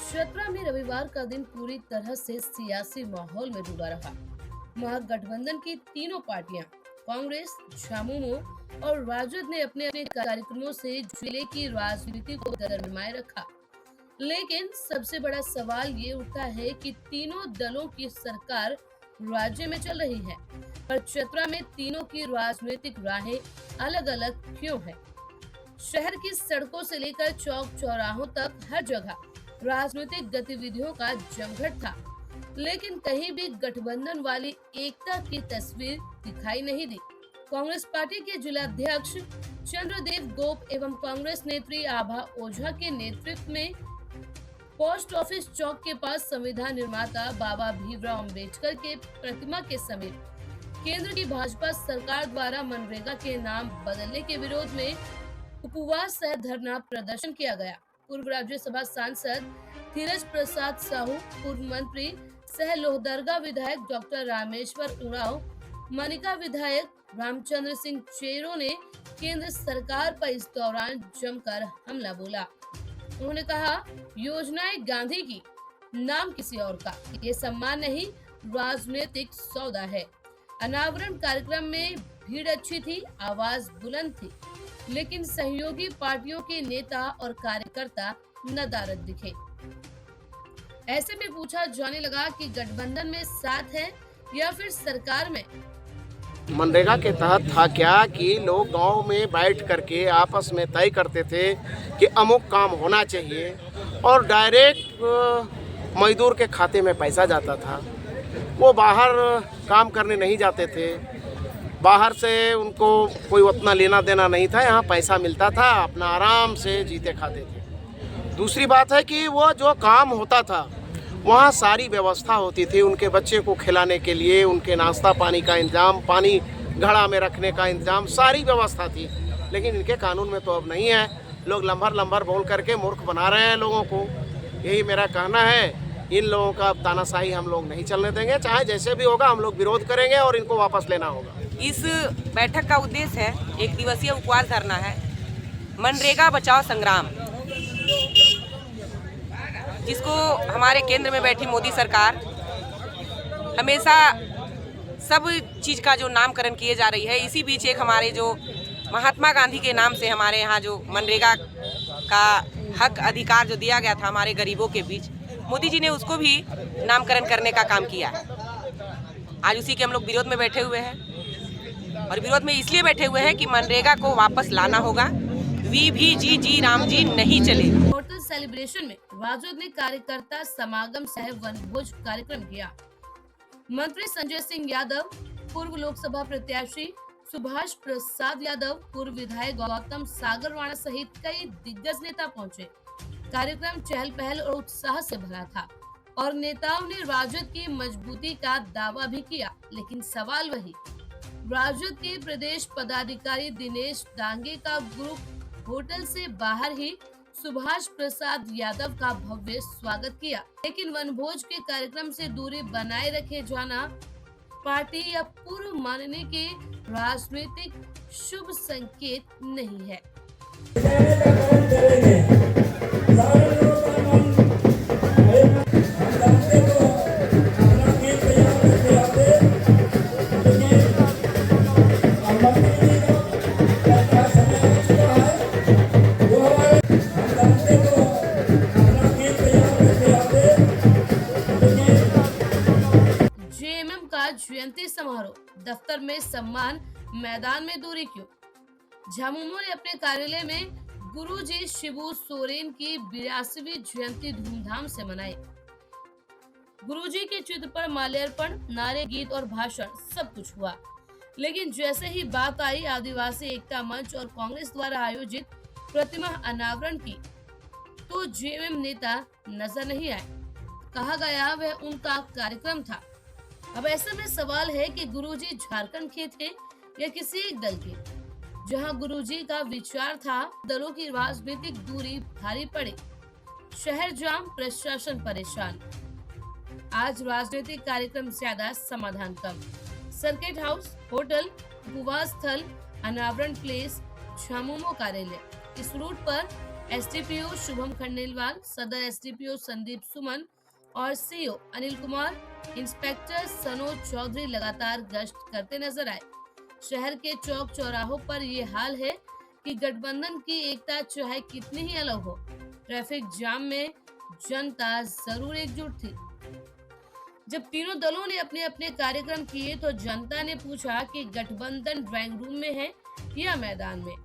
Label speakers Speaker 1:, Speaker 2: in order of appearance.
Speaker 1: चतरा में रविवार का दिन पूरी तरह से सियासी माहौल में डूबा रहा। महागठबंधन की तीनों पार्टियां कांग्रेस, झामुमो और राजद ने अपने अपने कार्यक्रमों से जिले की राजनीति को गरमाए रखा। लेकिन सबसे बड़ा सवाल ये उठता है कि तीनों दलों की सरकार राज्य में चल रही है, पर चतरा में तीनों की राजनीतिक राहें अलग अलग क्यों है? शहर की सड़कों से लेकर चौक चौराहों तक हर जगह राजनीतिक गतिविधियों का जमघट था, लेकिन कहीं भी गठबंधन वाली एकता की तस्वीर दिखाई नहीं दी। कांग्रेस पार्टी के जिलाध्यक्ष चंद्रदेव गोप एवं कांग्रेस नेत्री आभा ओझा के नेतृत्व में पोस्ट ऑफिस चौक के पास संविधान निर्माता बाबा भीमराव अंबेडकर के प्रतिमा के समीप केंद्र की भाजपा सरकार द्वारा मनरेगा के नाम बदलने के विरोध में उपवास सह धरना प्रदर्शन किया गया। पूर्व राज्यसभा सांसद धीरज प्रसाद साहू, पूर्व मंत्री सह लोहदरगा विधायक डॉक्टर रामेश्वर उरांव, मनिका विधायक रामचंद्र सिंह चेरो ने केंद्र सरकार पर इस दौरान जमकर हमला बोला। उन्होंने कहा, योजनाएं गांधी की, नाम किसी और का, ये सम्मान नहीं, राजनीतिक सौदा है। अनावरण कार्यक्रम में भीड़ अच्छी थी, आवाज बुलंद थी, लेकिन सहयोगी पार्टियों के नेता और कार्यकर्ता नदारद दिखे। ऐसे में पूछा जाने लगा कि गठबंधन में साथ है या फिर सरकार में।
Speaker 2: मनरेगा के तहत था क्या कि लोग गांव में बैठ करके आपस में तय करते थे कि अमुक काम होना चाहिए और डायरेक्ट मजदूर के खाते में पैसा जाता था। वो बाहर काम करने नहीं जाते थे, बाहर से उनको कोई उतना लेना देना नहीं था, यहाँ पैसा मिलता था, अपना आराम से जीते खाते थे। दूसरी बात है कि वो जो काम होता था वहाँ सारी व्यवस्था होती थी, उनके बच्चे को खिलाने के लिए उनके नाश्ता पानी का इंतजाम, पानी घड़ा में रखने का इंतजाम, सारी व्यवस्था थी। लेकिन इनके कानून में तो अब नहीं है। लोग लंबर बोल करके मूर्ख बना रहे हैं लोगों को। यही मेरा कहना है, इन लोगों का तानाशाही हम लोग नहीं चलने देंगे, चाहे जैसे भी होगा हम लोग विरोध करेंगे और इनको वापस लेना होगा।
Speaker 3: इस बैठक का उद्देश्य है, एक दिवसीय उपवास धरना है, मनरेगा बचाओ संग्राम, जिसको हमारे केंद्र में बैठी मोदी सरकार हमेशा सब चीज़ का जो नामकरण किए जा रही है। इसी बीच एक हमारे जो महात्मा गांधी के नाम से हमारे यहाँ जो मनरेगा का हक अधिकार जो दिया गया था हमारे गरीबों के बीच, मोदी जी ने उसको भी नामकरण करने का काम किया है। आज उसी के हम लोग विरोध में बैठे हुए हैं, और विरोध में इसलिए बैठे हुए हैं कि मनरेगा को वापस लाना होगा। VVG राम जी नहीं चले।
Speaker 1: होटल सेलिब्रेशन में राजद ने कार्यकर्ता समागम सह वनभोज कार्यक्रम किया। मंत्री संजय सिंह यादव, पूर्व लोकसभा प्रत्याशी सुभाष प्रसाद यादव, पूर्व विधायक गौतम सागर राणा सहित कई दिग्गज नेता पहुंचे। कार्यक्रम चहल पहल और उत्साह से भरा था और नेताओं ने राजद की मजबूती का दावा भी किया। लेकिन सवाल वही, राजद के प्रदेश पदाधिकारी दिनेश डांगे का ग्रुप होटल से बाहर ही सुभाष प्रसाद यादव का भव्य स्वागत किया, लेकिन वनभोज के कार्यक्रम से दूरी बनाए रखे जाना पार्टी या पूर्व मानने के राजनीतिक शुभ संकेत नहीं है। जयंती समारोह, दफ्तर में सम्मान, मैदान में दूरी क्यों? झामुमो ने अपने कार्यालय में गुरुजी शिबू सोरेन की 82वीं जयंती धूमधाम से मनाई। गुरुजी के चित्र पर माल्यार्पण, नारे, गीत और भाषण सब कुछ हुआ। लेकिन जैसे ही बात आई आदिवासी एकता मंच और कांग्रेस द्वारा आयोजित प्रतिमा अनावरण की, तो जेएमएम नेता नजर नहीं आए। कहा गया वह उनका कार्यक्रम था। अब ऐसे में सवाल है कि गुरुजी झारखंड के थे या किसी एक दल के? जहां गुरुजी का विचार था, दलों की राजनीतिक दूरी भारी पड़े, शहर जाम, प्रशासन परेशान। आज राजनीतिक कार्यक्रम ज्यादा, समाधान कम। सर्किट हाउस, होटल, उपवास स्थल, अनावरण प्लेस, झामुमो कार्यालय, इस रूट पर एसडीपीओ शुभम खंडेलवाल, सदर एसडीपीओ संदीप सुमन और सीओ अनिल कुमार, इंस्पेक्टर सनोज चौधरी लगातार गश्त करते नजर आए। शहर के चौक चौराहों पर ये हाल है कि गठबंधन की एकता चाहे कितनी ही अलग हो, ट्रैफिक जाम में जनता जरूर एकजुट थी। जब तीनों दलों ने अपने अपने कार्यक्रम किए तो जनता ने पूछा कि गठबंधन ड्राइंग रूम में है या मैदान में।